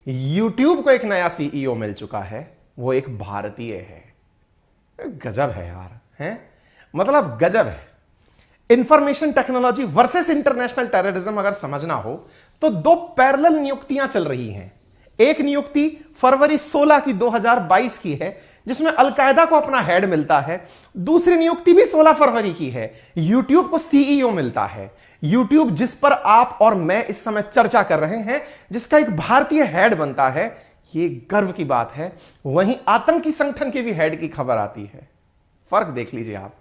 YouTube को एक नया सीईओ मिल चुका है, वो एक भारतीय है। गजब है यार, हैं? मतलब गजब है। Information technology versus international terrorism अगर समझना हो तो दो पैरेलल नियुक्तियां चल रही हैं। एक नियुक्ति फरवरी 16 की 2022 की है, जिसमें अलकायदा को अपना हेड मिलता है। दूसरी नियुक्ति भी 16 फरवरी की है, यूट्यूब को सीईओ मिलता है। यूट्यूब जिस पर आप और मैं इस समय चर्चा कर रहे हैं, जिसका एक भारतीय हेड बनता है, ये गर्व की बात है। वहीं आतंकी संगठन के भी हेड की खबर आती है। फर्क देख लीजिए आप,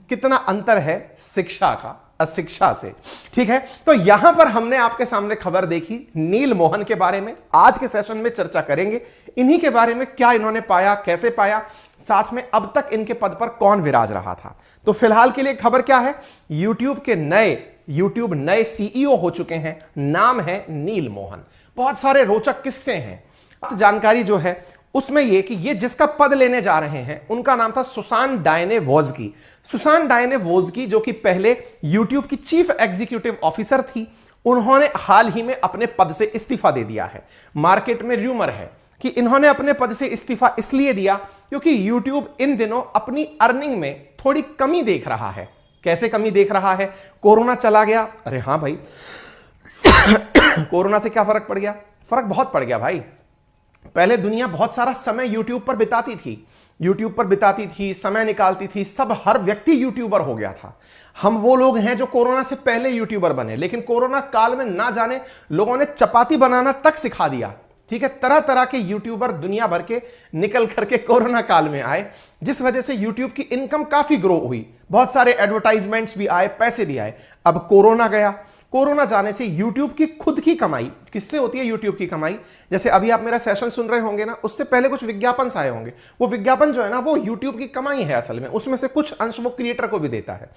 कितना अंतर है शिक्षा का अशिक्षा से। ठीक है, तो यहां पर हमने आपके सामने खबर देखी नील मोहन के बारे में। आज के सेशन में चर्चा करेंगे इन्हीं के बारे में, क्या इन्होंने पाया, कैसे पाया, साथ में अब तक इनके पद पर कौन विराज रहा था। तो फिलहाल के लिए खबर क्या है, यूट्यूब नए सीईओ हो चुके हैं, नाम है नील मोहन। बहुत सारे रोचक किस्से हैं। जानकारी जो है उसमें यह कि ये जिसका पद लेने जा रहे हैं उनका नाम था सुसान डायनेवोज्की। सुसान डायनेवोज्की जो कि पहले यूट्यूब की चीफ एग्जीक्यूटिव ऑफिसर थी, उन्होंने हाल ही में अपने पद से इस्तीफा दे दिया है। मार्केट में र्यूमर है कि इन्होंने अपने पद से इस्तीफा इसलिए दिया क्योंकि यूट्यूब इन दिनों अपनी अर्निंग में थोड़ी कमी देख रहा है। कैसे कमी देख रहा है? कोरोना चला गया, अरे हां भाई कोरोना से क्या फर्क पड़ गया? फर्क बहुत पड़ गया भाई। पहले दुनिया बहुत सारा समय यूट्यूब पर बिताती थी, समय निकालती थी, सब हर व्यक्ति यूट्यूबर हो गया था। हम वो लोग हैं जो कोरोना से पहले यूट्यूबर बने, लेकिन कोरोना काल में ना जाने लोगों ने चपाती बनाना तक सिखा दिया। ठीक है, तरह तरह के यूट्यूबर दुनिया भर के निकल करके कोरोना काल में आए, जिस वजह से यूट्यूब की इनकम काफी ग्रो हुई, बहुत सारे एडवर्टाइजमेंट्स भी आए, पैसे भी आए। अब कोरोना गया, कोरोना जाने से यूट्यूब की खुद की कमाई, किससे होती है यूट्यूब की कमाई? जैसे अभी आप मेरा सेशन सुन रहे होंगे ना, उससे पहले कुछ विज्ञापन आए होंगे, वो विज्ञापन जो है ना वो यूट्यूब की कमाई है असल में, उसमें से कुछ अंश वो क्रिएटर को भी देता है।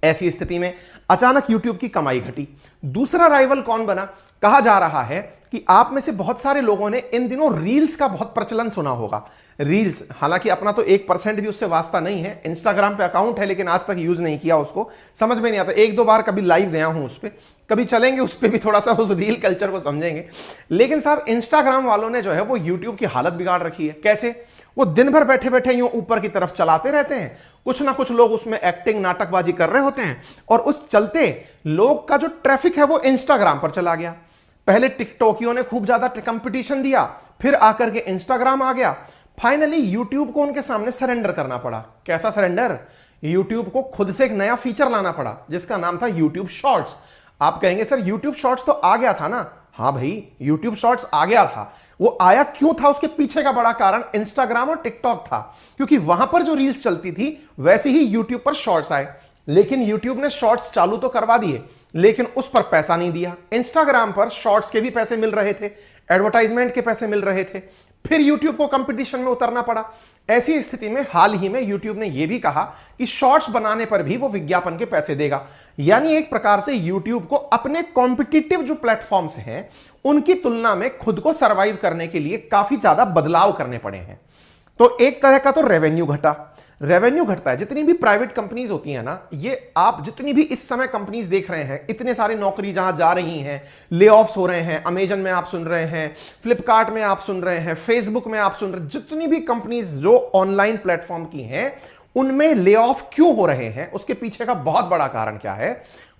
ऐसी स्थिति में अचानक यूट्यूब की कमाई घटी। दूसरा राइवल कौन बना? कहा जा रहा है कि आप में से बहुत सारे लोगों ने इन दिनों रील्स का बहुत प्रचलन सुना होगा। रील्स, हालांकि अपना तो 1% भी उससे वास्ता नहीं है, इंस्टाग्राम पे अकाउंट है लेकिन आज तक यूज नहीं किया, उसको समझ में नहीं आता। एक दो बार कभी लाइव गया हूं उस पर, कभी चलेंगे उस पर भी, थोड़ा सा उस रील कल्चर को समझेंगे। लेकिन साहब इंस्टाग्राम वालों ने जो है वो यूट्यूब की हालत बिगाड़ रखी है। कैसे? वो दिन भर बैठे बैठे यूं ऊपर की तरफ चलाते रहते हैं, कुछ ना कुछ लोग उसमें एक्टिंग नाटकबाजी कर रहे होते हैं, और उस चलते लोग का जो ट्रैफिक है वो इंस्टाग्राम पर चला गया। पहले टिकटॉकियों ने खूब ज्यादा कंपटीशन दिया, फिर आकर के इंस्टाग्राम आ गया। फाइनली यूट्यूब को उनके सामने सरेंडर करना पड़ा। कैसा सरेंडर? यूट्यूब को खुद से एक नया फीचर लाना पड़ा जिसका नाम था यूट्यूब शॉर्ट्स। आप कहेंगे सर यूट्यूब शॉर्ट्स तो आ गया था ना। हाँ भाई, यूट्यूब शॉर्ट्स आ गया था। वो आया क्यों था? उसके पीछे का बड़ा कारण इंस्टाग्राम और टिकटॉक था, क्योंकि वहां पर जो रील्स चलती थी वैसे ही यूट्यूब पर शॉर्ट्स आए। लेकिन यूट्यूब ने शॉर्ट्स चालू तो करवा दिए, लेकिन उस पर पैसा नहीं दिया। इंस्टाग्राम पर शॉर्ट्स के भी पैसे मिल रहे थे, एडवर्टाइजमेंट के पैसे मिल रहे थे, फिर यूट्यूब को कंपटीशन में उतरना पड़ा। ऐसी स्थिति में हाल ही में यूट्यूब ने यह भी कहा कि शॉर्ट्स बनाने पर भी वो विज्ञापन के पैसे देगा। यानी एक प्रकार से यूट्यूब को अपने कॉम्पिटिटिव जो प्लेटफॉर्म्स हैं उनकी तुलना में खुद को सरवाइव करने के लिए काफी ज्यादा बदलाव करने पड़े हैं। तो एक तरह का तो रेवेन्यू घटता है। जितनी भी प्राइवेट कंपनीज होती हैं ना, ये आप जितनी भी इस समय कंपनीज देख रहे हैं, इतने सारे नौकरी जहां जा रही हैं, ले ऑफ्स हो रहे हैं, अमेजन में आप सुन रहे हैं, फ्लिपकार्ट में आप सुन रहे हैं, फेसबुक में आप सुन रहे हैं, जितनी भी कंपनीज जो ऑनलाइन प्लेटफॉर्म की हैं उनमें ले ऑफ क्यों हो रहे हैं? उसके पीछे का बहुत बड़ा कारण क्या है?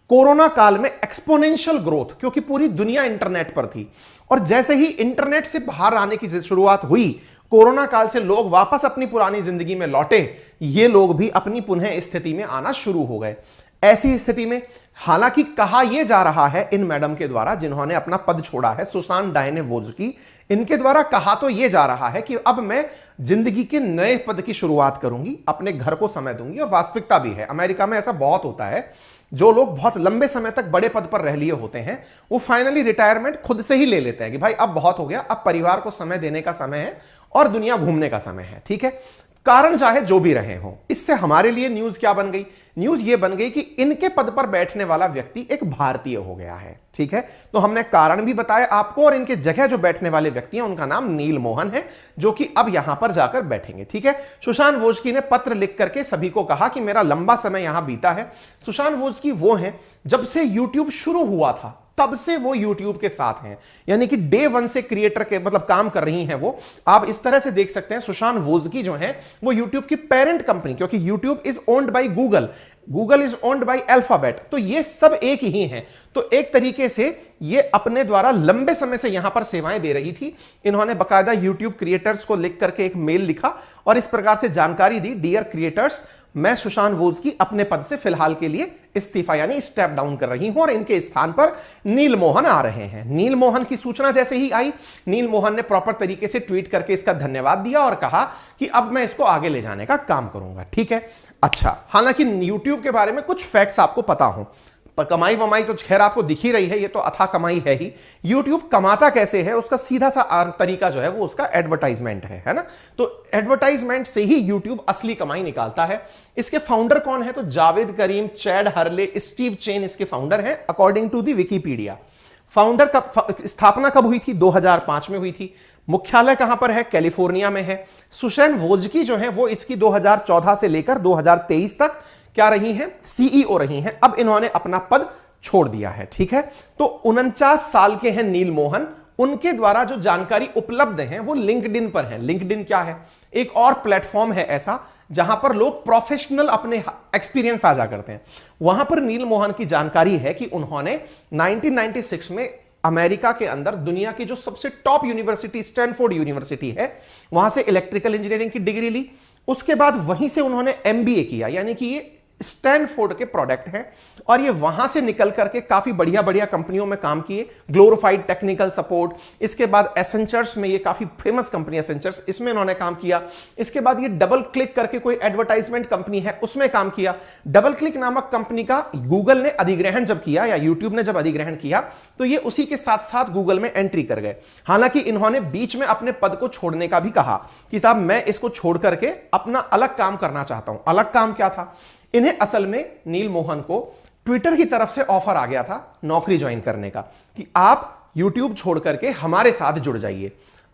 कोरोना काल में एक्सपोनेंशियल ग्रोथ, क्योंकि पूरी दुनिया इंटरनेट पर थी, और जैसे ही इंटरनेट से बाहर आने की शुरुआत हुई, कोरोना काल से लोग वापस अपनी पुरानी जिंदगी में लौटे, ये लोग भी अपनी पुनः स्थिति में आना शुरू हो गए। ऐसी स्थिति में हालांकि कहा यह जा रहा है इन मैडम के द्वारा जिन्होंने अपना पद छोड़ा है, सुसान डायनेवोज्की, इनके द्वारा कहा तो यह जा रहा है कि अब मैं जिंदगी के नए पद की शुरुआत करूंगी, अपने घर को समय दूंगी। और वास्तविकता भी है, अमेरिका में ऐसा बहुत होता है, जो लोग बहुत लंबे समय तक बड़े पद पर रह लिए होते हैं वो फाइनली रिटायरमेंट खुद से ही ले लेते हैं कि भाई अब बहुत हो गया, अब परिवार को समय देने का समय है और दुनिया घूमने का समय है। ठीक है, कारण चाहे जो भी रहे हो। इससे हमारे लिए न्यूज क्या बन गई? न्यूज ये बन गई कि इनके पद पर बैठने वाला व्यक्ति एक भारतीय हो गया है। ठीक है, तो हमने कारण भी बताया आपको, और इनके जगह जो बैठने वाले व्यक्ति हैं उनका नाम नील मोहन है, जो कि अब यहां पर जाकर बैठेंगे। ठीक है, सुशांत वोज्की ने पत्र लिख करके सभी को कहा कि मेरा लंबा समय यहां बीता है। सुशांत वोज्की वो हैं, जब से यूट्यूब शुरू हुआ था तब से वो YouTube के साथ हैं, यानी कि डे वन से क्रिएटर के मतलब काम कर रही हैं वो। आप इस तरह से देख सकते हैं सुशांत वोज्की जो है वो YouTube की पेरेंट कंपनी, क्योंकि YouTube is owned by Google, Google is owned by alphabet, तो ये सब एक ही हैं। तो एक तरीके से ये अपने द्वारा लंबे समय से यहां पर सेवाएं दे रही थी। इन्होंने बकायदा YouTube क्रिएटर्स को लिख करके एक मेल लिखा और इस प्रकार से जानकारी दी, डियर क्रिएटर्स, मैं सुशांत वोज्की अपने पद से फिलहाल के लिए इस्तीफा यानी स्टेप डाउन कर रही हूं और इनके स्थान पर नील मोहन आ रहे हैं। नील मोहन की सूचना जैसे ही आई, नील मोहन ने प्रॉपर तरीके से ट्वीट करके इसका धन्यवाद दिया और कहा कि अब मैं इसको आगे ले जाने का काम करूंगा। ठीक है, अच्छा, हालांकि YouTube के बारे में कुछ फैक्ट्स आपको पता हो, कमाई वमाई तो खैर आपको दिख ही रही है, ये तो अथाह कमाई है ही। YouTube कमाता कैसे है, उसका सीधा सा तरीका जो है वो उसका एडवर्टाइजमेंट है ना। तो एडवर्टाइजमेंट से ही YouTube असली कमाई निकालता है। इसके फाउंडर कौन है, तो Javed Karim, Chad Hurley, Steve Chen इसके फाउंडर हैं according to the Wikipedia. Founder का स्थापना कब हुई थी, 2005 में हुई थी। मुख्यालय कहां पर है, कैलिफोर्निया में है। सुशांत वोज्की जो है वो इसकी 2014 से लेकर 2023 तक क्या रही हैं, सीईओ रही हैं। अब इन्होंने अपना पद छोड़ दिया है। ठीक है, तो 49 साल के हैं नील मोहन। उनके द्वारा जो जानकारी उपलब्ध है वो लिंक्डइन पर है। लिंक्डइन क्या है, एक और प्लेटफॉर्म है ऐसा जहां पर लोग प्रोफेशनल अपने एक्सपीरियंस साझा करते हैं। वहां पर नील मोहन की जानकारी है कि उन्होंने 1996 में अमेरिका के अंदर दुनिया की जो सबसे टॉप यूनिवर्सिटी स्टैनफोर्ड यूनिवर्सिटी है वहां से इलेक्ट्रिकल इंजीनियरिंग की डिग्री ली। उसके बाद वहीं से उन्होंने एमबीए किया, यानी कि ये स्टैनफोर्ड के प्रोडक्ट हैं और ये वहां से निकल करके काफी बढ़िया बढ़िया कंपनियों में काम किए, ग्लोरिफाइड टेक्निकल सपोर्ट। इसके बाद एसेंचर्स में, ये काफी फेमस कंपनी एसेंचर्स, इसमें इन्होंने काम किया। इसके बाद ये डबल क्लिक करके कोई एडवर्टाइजमेंट कंपनी है उसमें काम किया। डबल क्लिक नामक कंपनी का गूगल ने अधिग्रहण जब किया या यूट्यूब ने जब अधिग्रहण किया तो ये उसी के साथ साथ गूगल में एंट्री कर गए। हालांकि इन्होंने बीच में अपने पद को छोड़ने का भी कहा कि साहब मैं इसको छोड़ करके अपना अलग काम करना चाहता हूं। अलग काम क्या था, इन्हें असल में नील मोहन को ट्विटर की तरफ से ऑफर आ गया था नौकरी ज्वाइन करने का कि आप यूट्यूब छोड़ करके हमारे साथ जुड़ जाइए।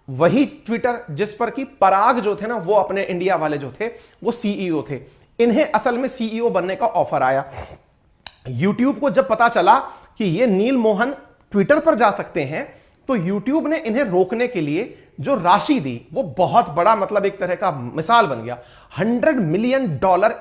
वही ट्विटर जिस पर कि पराग जो थे ना, वो अपने इंडिया वाले जो थे वो सीईओ थे। इन्हें असल में सीईओ बनने का ऑफर आया। यूट्यूब को जब पता चला कि ये नील मोहन ट्विटर पर जा सकते हैं तो यूट्यूब ने इन्हें रोकने के लिए जो राशि दी वो बहुत बड़ा, मतलब एक तरह का मिसाल बन गया। $100 मिलियन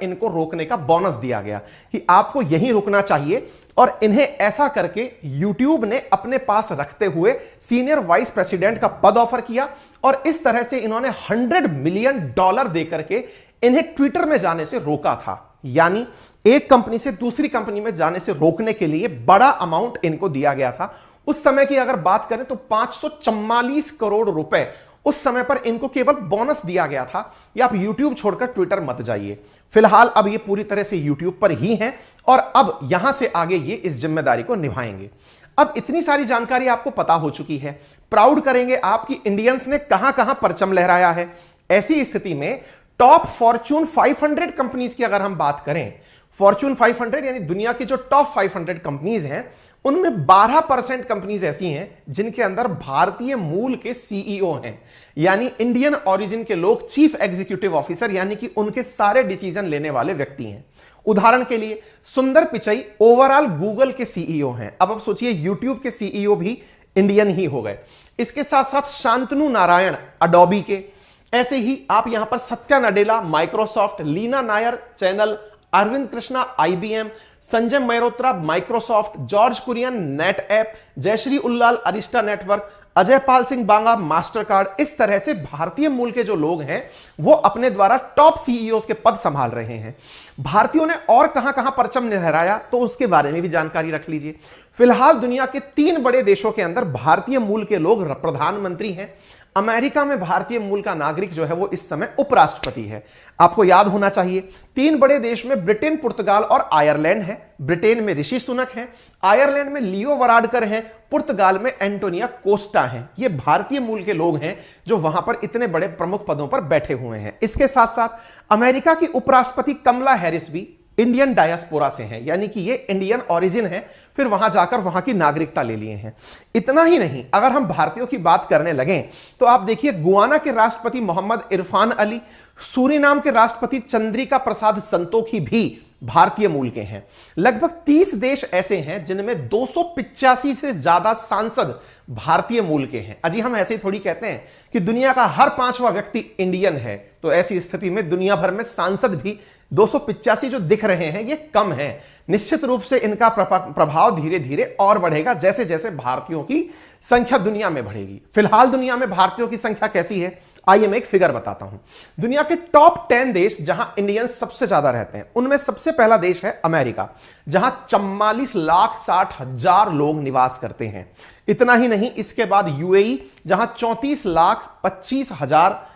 इनको रोकने का बोनस दिया गया कि आपको यहीं रुकना चाहिए। और इन्हें ऐसा करके यूट्यूब ने अपने पास रखते हुए सीनियर वाइस प्रेसिडेंट का पद ऑफर किया और इस तरह से इन्होंने $100 मिलियन देकर के इन्हें ट्विटर में जाने से रोका था। यानी एक कंपनी से दूसरी कंपनी में जाने से रोकने के लिए बड़ा अमाउंट इनको दिया गया था। उस समय की अगर बात करें तो 544 करोड़ रुपए उस समय पर इनको केवल बोनस दिया गया था कि आप YouTube छोड़कर ट्विटर मत जाइए। फिलहाल अब ये पूरी तरह से YouTube पर ही हैं और अब यहां से आगे ये इस जिम्मेदारी को निभाएंगे। अब इतनी सारी जानकारी आपको पता हो चुकी है, प्राउड करेंगे आपकी इंडियंस ने कहां कहां परचम लहराया है। ऐसी स्थिति में टॉप फॉर्च्यून 500 कंपनीज की अगर हम बात करें, फॉर्च्यून 500 यानी दुनिया की जो टॉप 500 कंपनीज हैं उनमें 12% कंपनीज ऐसी हैं जिनके अंदर भारतीय मूल के सीईओ हैं, यानी इंडियन ओरिजिन के लोग चीफ एग्जीक्यूटिव ऑफिसर, यानी कि उनके सारे डिसीजन लेने वाले व्यक्ति हैं। उदाहरण के लिए सुंदर पिचई ओवरऑल गूगल के सीईओ हैं। अब सोचिए यूट्यूब के सीईओ भी इंडियन ही हो गए। इसके साथ साथ शांतनु नारायण अडोबी के, ऐसे ही आप यहां पर Satya Nadella Microsoft, Leena Nair Chanel, Arvind Krishna IBM, Sanjay Mehrotra Microsoft, George Kurian NetApp, Jayshree Ullal Arista network, Ajay Pal Singh Banga Mastercard. इस तरह से भारतीय मूल के जो लोग हैं वो अपने द्वारा टॉप सीईओ के पद संभाल रहे हैं। भारतीयों ने और कहां कहां परचम लहराया तो उसके बारे में भी जानकारी रख लीजिए। फिलहाल दुनिया के 3 बड़े देशों के अंदर भारतीय मूल के लोग प्रधानमंत्री हैं। अमेरिका में भारतीय मूल का नागरिक जो है वो इस समय उपराष्ट्रपति है। आपको याद होना चाहिए 3 बड़े देश में ब्रिटेन, पुर्तगाल और आयरलैंड है। ब्रिटेन में ऋषि सुनक हैं, आयरलैंड में लियो वराडकर हैं, पुर्तगाल में एंटोनिया कोस्टा हैं। ये भारतीय मूल के लोग हैं जो वहां पर इतने बड़े प्रमुख पदों पर बैठे हुए हैं। इसके साथ साथ अमेरिका की उपराष्ट्रपति कमला हैरिस भी इंडियन डायस्पोरा से हैं, यानी कि ये इंडियन ओरिजिन है, फिर वहां जाकर वहां की नागरिकता ले लिए हैं। इतना ही नहीं, अगर हम भारतीयों की बात करने लगें तो आप देखिए गुआना के राष्ट्रपति मोहम्मद इरफान अली, सूरीनाम के राष्ट्रपति चंद्रिका प्रसाद संतोखी भी भारतीय मूल के हैं। लगभग 30 देश ऐसे हैं जिनमें 285 से ज्यादा सांसद भारतीय मूल के हैं। अजी हम ऐसे ही थोड़ी कहते हैं कि दुनिया का हर 5वां व्यक्ति इंडियन है, तो ऐसी स्थिति में दुनिया भर में सांसद भी 285 जो दिख रहे हैं ये कम है। निश्चित रूप से इनका प्रभाव धीरे धीरे और बढ़ेगा जैसे जैसे भारतीयों की संख्या दुनिया में बढ़ेगी। फिलहाल दुनिया में भारतीयों की संख्या कैसी है, आइए मैं एक फिगर बताता हूं। दुनिया के टॉप 10 देश जहां इंडियंस सबसे ज्यादा रहते हैं उनमें सबसे पहला देश है अमेरिका, जहां 44,60,000 लोग निवास करते हैं। इतना ही नहीं, इसके बाद यूएई जहां 34,25,000,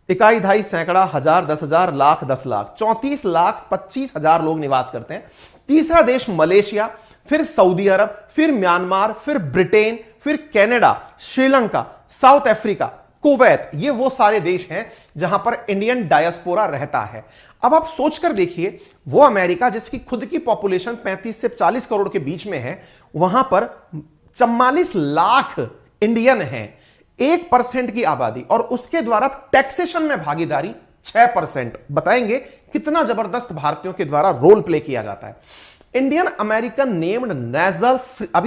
इकाई ढाई सैकड़ा हजार 10,000 लाख 10 लाख 34,25,000 लोग निवास करते हैं। तीसरा देश मलेशिया, फिर सऊदी अरब, फिर म्यांमार, फिर ब्रिटेन, फिर Canada, Sri Lanka, south Africa, Kuwait. ये वो सारे देश हैं जहां पर इंडियन डायस्पोरा रहता है। अब आप सोचकर देखिए, वो अमेरिका जिसकी खुद की पॉपुलेशन 35 से 40 करोड़ के बीच में है, वहां पर 44 लाख इंडियन हैं, 1% की आबादी, और उसके द्वारा टैक्सेशन में भागीदारी 6%। बताएंगे कितना जबरदस्त भारतीयों के द्वारा रोल प्ले किया जाता है। इंडियन अमेरिकन नेम्ड नेजल,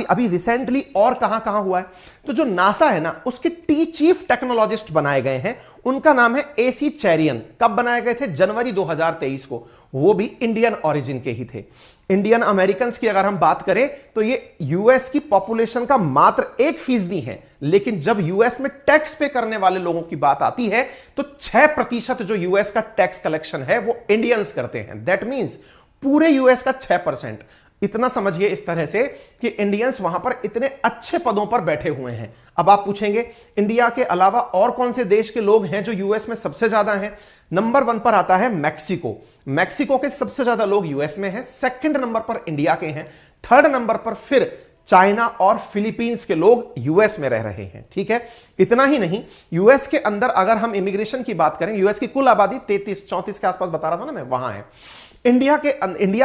अभी रिसेंटली और कहां हुआ है, तो जो नासा है ना उसके चीफ टेक्नोलॉजिस्ट बनाए गए हैं, उनका नाम है एसी चैरियन। कब बनाए गए थे, जनवरी 2023 को। वो भी इंडियन ओरिजिन के ही थे। इंडियन अमेरिकन की अगर हम बात करें तो ये यूएस की पॉपुलेशन का मात्र 1% है, लेकिन जब यूएस में टैक्स पे करने वाले लोगों की बात आती है तो 6% जो यूएस का टैक्स कलेक्शन है वो इंडियंस करते हैं। दैट मींस पूरे यूएस का 6%। इतना समझिए इस तरह से कि इंडियंस वहां पर इतने अच्छे पदों पर बैठे हुए हैं। अब आप पूछेंगे इंडिया के अलावा और कौन से देश के लोग हैं जो यूएस में सबसे ज्यादा हैं। नंबर 1 पर आता है मैक्सिको। मैक्सिको के सबसे ज्यादा लोग यूएस में हैं। सेकंड नंबर पर इंडिया के हैं। थर्ड नंबर पर फिर चाइना और फिलीपींस के लोग यूएस में रह रहे हैं। ठीक है, इतना ही नहीं, यूएस के अंदर अगर हम इमिग्रेशन की बात करें, यूएस की कुल आबादी 33-34 के आसपास बता रहा था ना मैं, वहां है। इंडिया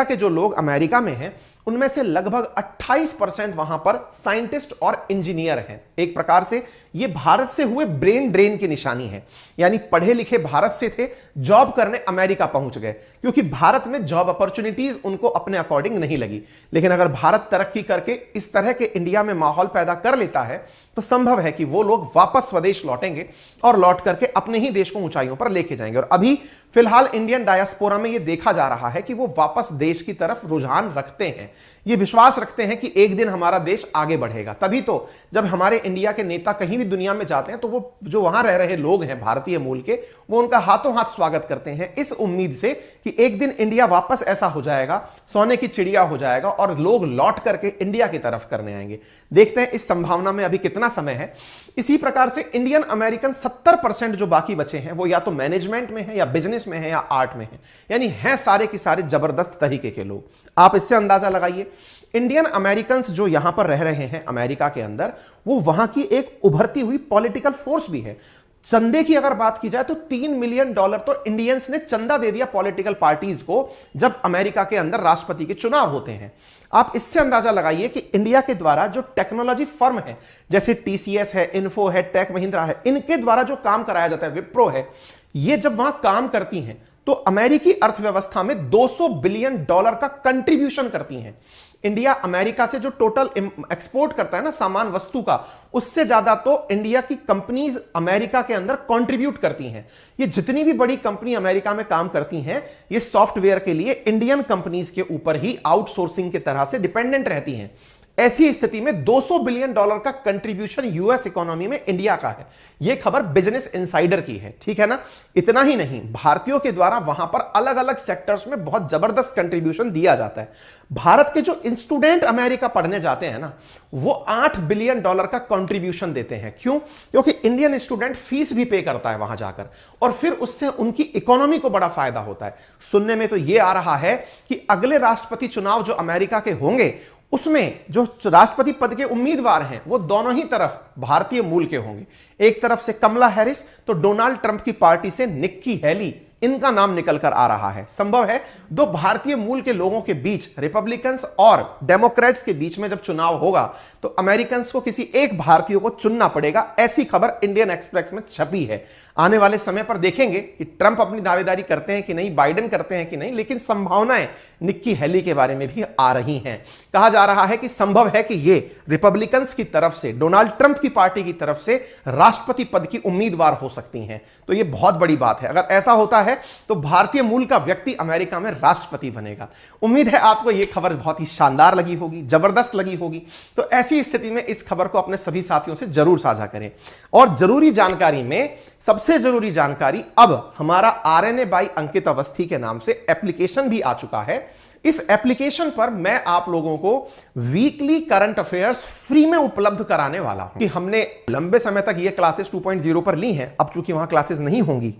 के जो लोग अमेरिका में हैं उनमें से लगभग 28% वहां पर साइंटिस्ट और इंजीनियर हैं। एक प्रकार से ये भारत से हुए ब्रेन ड्रेन की निशानी है, यानी पढ़े लिखे भारत से थे, जॉब करने अमेरिका पहुंच गए, क्योंकि भारत में जॉब अपॉर्चुनिटीज उनको अपने अकॉर्डिंग नहीं लगी। लेकिन अगर भारत तरक्की करके इस तरह के इंडिया में माहौल पैदा कर लेता है तो संभव है कि वो लोग वापस स्वदेश लौटेंगे और लौट करके अपने ही देश को ऊंचाइयों पर लेके जाएंगे। और अभी फिलहाल इंडियन डायस्पोरा में यह देखा जा रहा है कि वो वापस देश की तरफ रुझान रखते हैं, ये विश्वास रखते हैं कि एक दिन हमारा देश आगे बढ़ेगा। तभी तो जब हमारे इंडिया के नेता कहीं भी दुनिया में जाते हैं तो वो जो वहां रह रहे लोग हैं भारतीय मूल के, वो उनका हाथों हाथ स्वागत करते हैं, इस उम्मीद से कि एक दिन इंडिया वापस ऐसा हो जाएगा, सोने की चिड़िया हो जाएगा और लोग लौट करके इंडिया की तरफ करने आएंगे। देखते हैं इस संभावना में अभी कितना समय है। इसी प्रकार से इंडियन अमेरिकन 70% जो बाकी बचे हैं वो या तो मैनेजमेंट में है या बिजनेस में है या आर्ट में है, यानी हैं सारे की सारे जबरदस्त तरीके के लोग। आप इससे अंदाजा लगाइए, इंडियन अमेरिकन जो यहां पर रह रहे हैं अमेरिका के अंदर, वो वहां की एक उभरती हुई पॉलिटिकल फोर्स भी है। चंदे की अगर बात की जाए तो $3 मिलियन तो इंडियंस ने चंदा दे दिया पॉलिटिकल पार्टीज को जब अमेरिका के अंदर राष्ट्रपति के चुनाव होते हैं। आप इससे अंदाजा लगाइए कि इंडिया के द्वारा जो टेक्नोलॉजी फर्म है, जैसे टीसीएस है, इन्फो है, टेक महिंद्रा है, इनके द्वारा जो काम कराया जाता है, विप्रो है, ये जब वहां काम करती हैं तो अमेरिकी अर्थव्यवस्था में $200 बिलियन का कंट्रीब्यूशन करती हैं। इंडिया अमेरिका से जो टोटल एक्सपोर्ट करता है ना सामान वस्तु का, उससे ज्यादा तो इंडिया की कंपनीज अमेरिका के अंदर कंट्रीब्यूट करती हैं। ये जितनी भी बड़ी कंपनी अमेरिका में काम करती हैं, ये सॉफ्टवेयर के लिए इंडियन कंपनीज के ऊपर ही आउटसोर्सिंग की तरह से डिपेंडेंट रहती हैं। ऐसी स्थिति में $200 बिलियन का कंट्रीब्यूशन यूएस इकोनॉमी में इंडिया का है। यह खबर बिजनेस इनसाइडर की है, ठीक है ना। इतना ही नहीं, भारतीयों के द्वारा वहां पर अलग अलग सेक्टर्स में बहुत जबरदस्त कंट्रीब्यूशन दिया जाता है। भारत के जो स्टूडेंट अमेरिका पढ़ने जाते हैं ना, वो $8 बिलियन का कंट्रीब्यूशन देते हैं। क्यों? क्योंकि इंडियन स्टूडेंट फीस भी पे करता है वहां जाकर, और फिर उससे उनकी इकोनॉमी को बड़ा फायदा होता है। सुनने में तो यह आ रहा है कि अगले राष्ट्रपति चुनाव जो अमेरिका के होंगे, उसमें जो राष्ट्रपति पद के उम्मीदवार हैं वो दोनों ही तरफ भारतीय मूल के होंगे। एक तरफ से कमला हैरिस तो डोनाल्ड ट्रंप की पार्टी से निक्की हेली, इनका नाम निकल कर आ रहा है। संभव है दो भारतीय मूल के लोगों के बीच, रिपब्लिकन्स और डेमोक्रेट्स के बीच में जब चुनाव होगा तो अमेरिकन को किसी एक भारतीय को चुनना पड़ेगा, ऐसी खबर इंडियन एक्सप्रेस में छपी है। आने वाले समय पर देखेंगे कि ट्रंप अपनी दावेदारी करते हैं कि नहीं, बाइडेन करते हैं कि नहीं, लेकिन संभावनाएं निक्की हेली के बारे में भी आ रही हैं। कहा जा रहा है कि संभव है कि ये रिपब्लिकन्स की तरफ से, डोनाल्ड ट्रंप की पार्टी की तरफ से राष्ट्रपति पद की उम्मीदवार हो सकती हैं। तो यह बहुत बड़ी बात है। अगर ऐसा होता है तो भारतीय मूल का व्यक्ति अमेरिका में राष्ट्रपति बनेगा। उम्मीद है आपको यह खबर बहुत ही शानदार लगी होगी, जबरदस्त लगी होगी। तो ऐसी स्थिति में इस खबर को अपने सभी साथियों से जरूर साझा करें। और जरूरी जानकारी में सबसे जरूरी जानकारी, अब हमारा आरएनए बाई अंकित अवस्थी के नाम से एप्लीकेशन भी आ चुका है। इस एप्लीकेशन पर मैं आप लोगों को वीकली करंट अफेयर्स फ्री में उपलब्ध कराने वाला हूं कि हमने लंबे समय तक ये क्लासेस 2.0 पर ली हैं। अब चूंकि वहां क्लासेस नहीं होंगी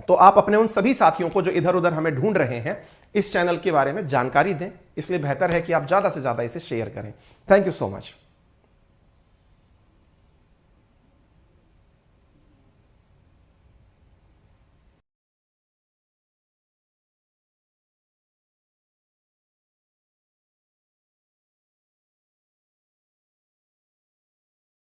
तो आप अपने उन सभी साथियों को जो इधर उधर हमें ढूंढ रहे हैं इस चैनल के बारे में जानकारी दें। इसलिए बेहतर है कि आप ज्यादा से ज्यादा इसे शेयर करें। Thank you so much.